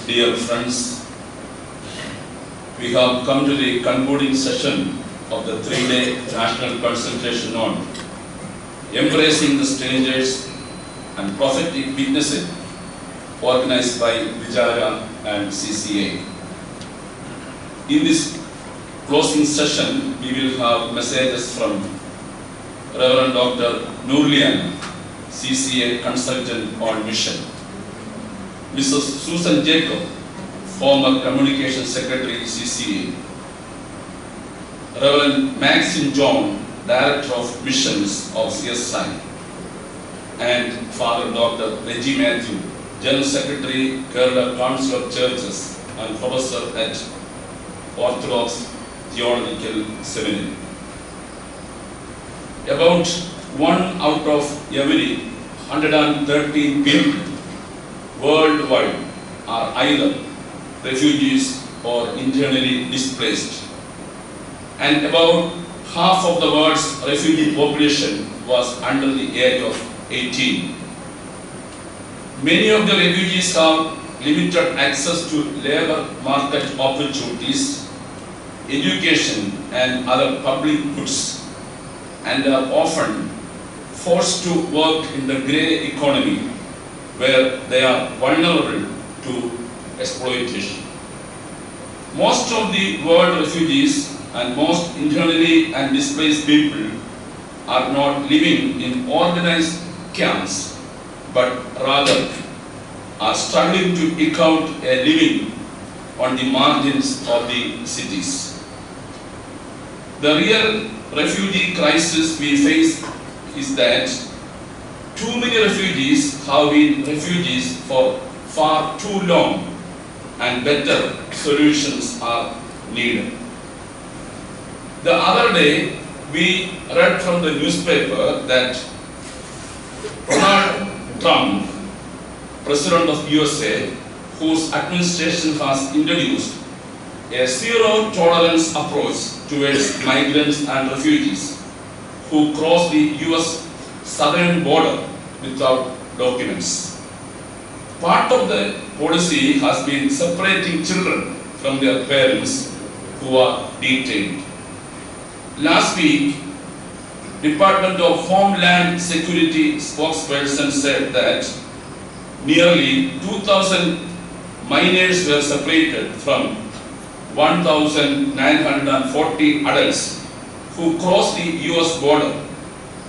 Dear friends, we have come to the concluding session of the 3-day National Consultation on Embracing the Strangers and Prophetic Witnessing, organized by Vichara and CCA. In this closing session, we will have messages from Reverend Dr. Nurlian, CCA Consultant on Mission, Mrs. Susan Jacob, former Communications Secretary CCA, Reverend Maxine John, Director of Missions of CSI, and Father Dr. Easow Mathew, General Secretary, Kerala Council of Churches and Professor at Orthodox Theological Seminary. About 1 out of every 113 people worldwide are either refugees or internally displaced, and about half of the world's refugee population was under the age of 18. Many of the refugees have limited access to labor market opportunities, education and other public goods, and are often forced to work in the grey economy where they are vulnerable to exploitation. Most of the world refugees and most internally and displaced people are not living in organized camps, but rather are struggling to eke out a living on the margins of the cities. The real refugee crisis we face is that too many refugees have been refugees for far too long, and better solutions are needed. The other day, we read from the newspaper that Donald Trump, President of USA, whose administration has introduced a zero-tolerance approach towards migrants and refugees who cross the US southern border without documents. Part of the policy has been separating children from their parents who are detained. Last week, Department of Homeland Security spokesperson said that nearly 2,000 minors were separated from 1,940 adults who crossed the US border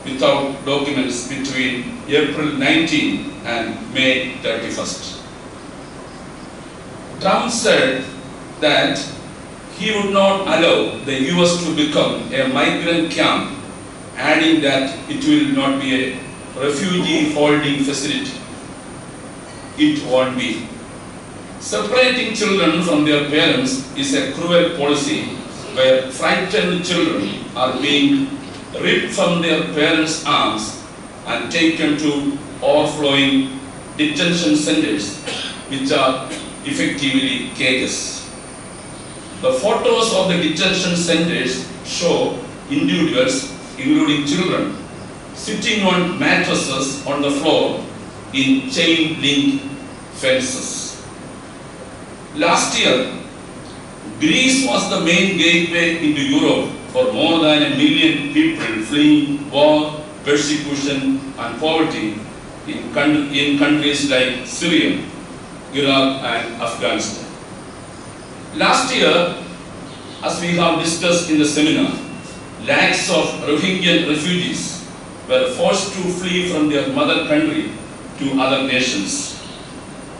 without documents between April 19 and May 31st. Trump said that he would not allow the US to become a migrant camp, adding that it will not be a refugee holding facility. It won't be. Separating children from their parents is a cruel policy where frightened children are being ripped from their parents' arms and taken to overflowing detention centers, which are effectively cages. The photos of the detention centers show individuals, including children, sitting on mattresses on the floor in chain link fences. Last year, Greece was the main gateway into Europe for more than 1 million people fleeing war, persecution and poverty in countries like Syria, Iraq and Afghanistan. Last year, as we have discussed in the seminar, lakhs of Rohingya refugees were forced to flee from their mother country to other nations.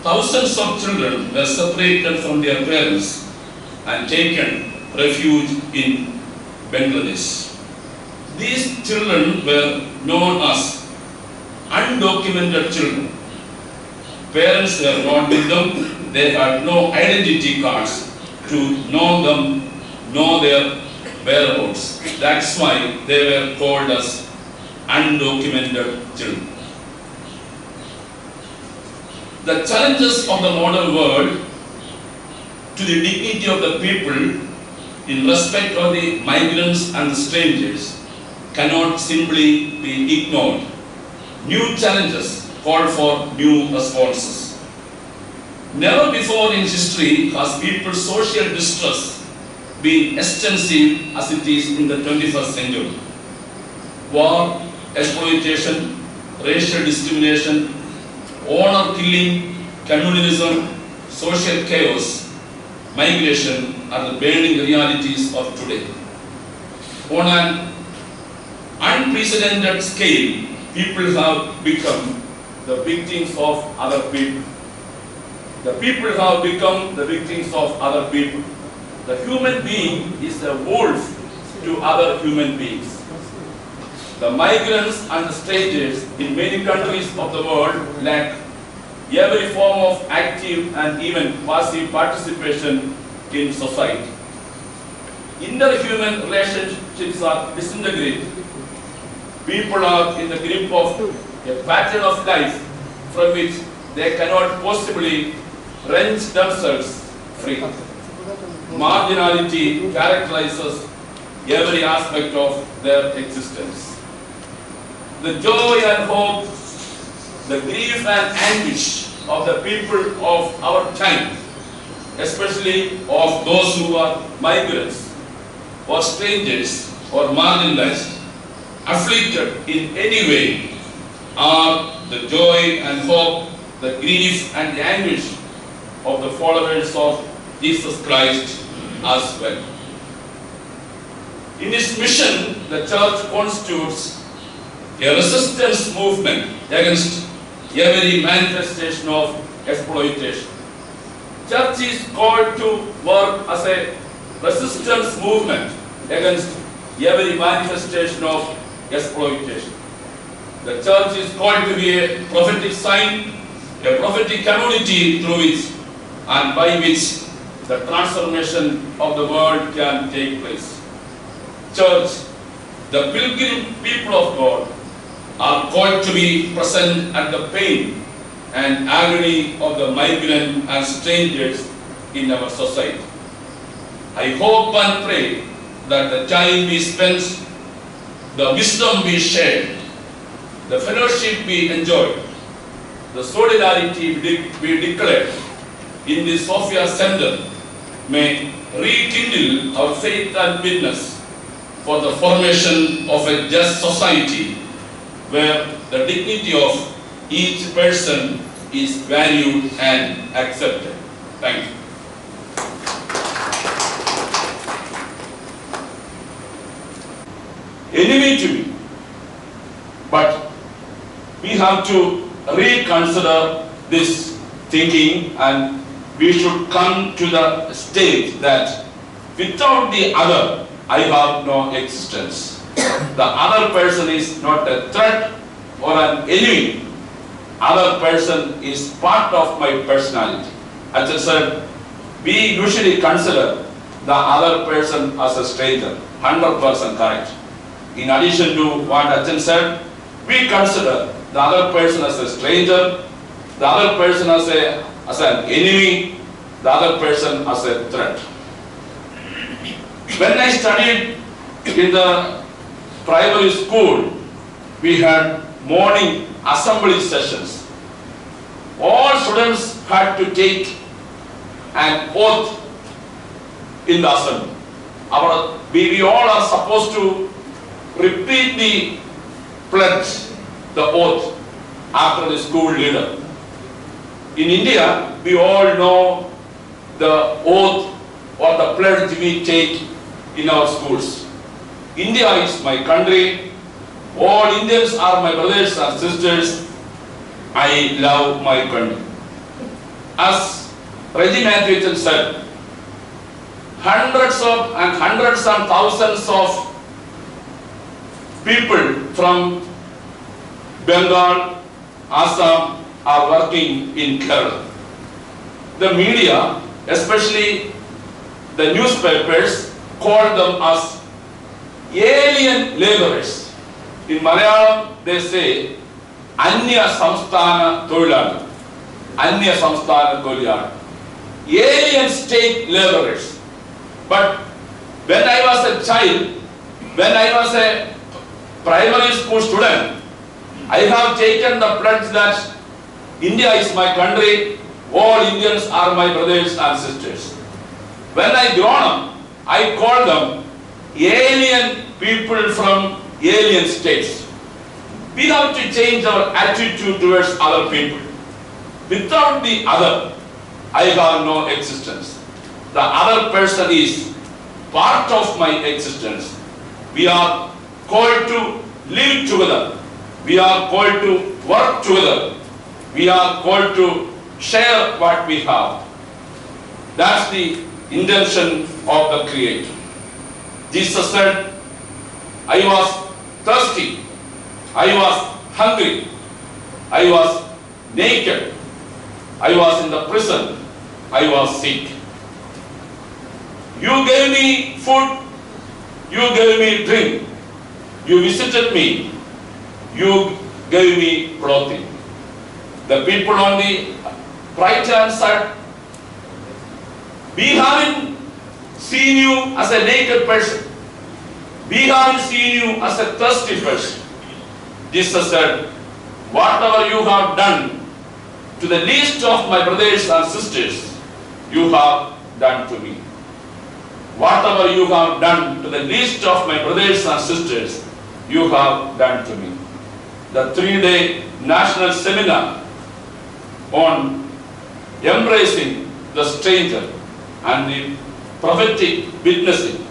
Thousands of children were separated from their parents and taken refuge in Bangladesh. These children were known as undocumented children. Parents were not with them, they had no identity cards to know their whereabouts. That's why they were called as undocumented children. The challenges of the modern world to the dignity of the people in respect of the migrants and the strangers cannot simply be ignored. New challenges call for new responses. Never before in history has people's social distress been extensive as it is in the 21st century. War, exploitation, racial discrimination, honor killing, communalism, social chaos, migration are the burning realities of today. On an unprecedented scale, people have become the victims of other people. The people have become the victims of other people. The human being is a wolf to other human beings. The migrants and the strangers in many countries of the world lack every form of active and even passive participation in society. Interhuman relationships are disintegrated. People are in the grip of a pattern of life from which they cannot possibly wrench themselves free. Marginality characterizes every aspect of their existence. The joy and hope, the grief and anguish of the people of our time, especially of those who are migrants or strangers or marginalized, afflicted in any way, are the joy and hope, the grief and the anguish of the followers of Jesus Christ as well. In its mission, the church constitutes a resistance movement against every manifestation of exploitation. Church is called to work as a resistance movement against every manifestation of exploitation. The church is called to be a prophetic sign, a prophetic community through which and by which the transformation of the world can take place. Church, the pilgrim people of God, are called to be present at the pain and agony of the migrant and strangers in our society. I hope and pray that the time we spent, the wisdom we shared, the fellowship we enjoyed, the solidarity we declared in the Sophia Center may rekindle our faith and witness for the formation of a just society where the dignity of each person is valued and accepted. Thank you. Enemy to me, but we have to reconsider this thinking, and we should come to the stage that without the other, I have no existence. The other person is not a threat or an enemy. Other person is part of my personality. As I said, we usually consider the other person as a stranger. 100% correct. In addition to what Achan said, we consider the other person as a stranger, the other person as an enemy, the other person as a threat. When I studied in the primary school, we had morning assembly sessions. All students had to take an oath in the assembly. We all are supposed to repeat the pledge, the oath, after the school leader. In India, we all know the oath or the pledge we take in our schools. India is my country. All Indians are my brothers and sisters. I love my country. As Easow Mathew said, hundreds and thousands of people from Bengal, Assam are working in Kerala. The media, especially the newspapers, call them as alien laborers. In Malayalam, they say Anya Samsthana Thoilani, Anya Samsthana Thoilani, alien state laborers. But when I was a child, when I was a primary school student, I have taken the pledge that India is my country, All Indians are my brothers and sisters. When I grown up, I call them alien people from alien states. We have to change our attitude towards other people. Without the other, I have no existence. The other person is part of my existence. We are called to live together. We are called to work together. We are called to share what we have. That's the intention of the Creator. Jesus said, I was thirsty, I was hungry, I was naked, I was in the prison, I was sick. You gave me food, you gave me drink, you visited me, you gave me clothing. The people on the right hand side, we haven't seen you as a naked person. We haven't seen you as a thirsty person. Jesus said, whatever you have done to the least of my brothers and sisters, you have done to me. Whatever you have done to the least of my brothers and sisters, you have done to me. The 3-day national seminar on embracing the stranger and the prophetic witnessing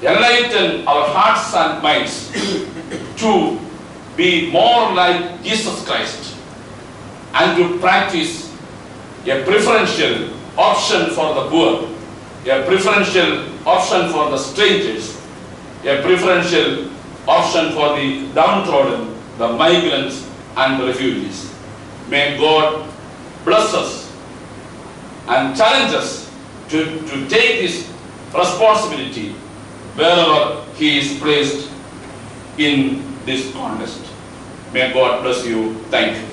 enlighten our hearts and minds to be more like Jesus Christ and to practice a preferential option for the poor, a preferential option for the strangers, a preferential option for the downtrodden, the migrants and the refugees. May God bless us and challenge us to take this responsibility wherever He is placed in this contest. May God bless you. Thank you.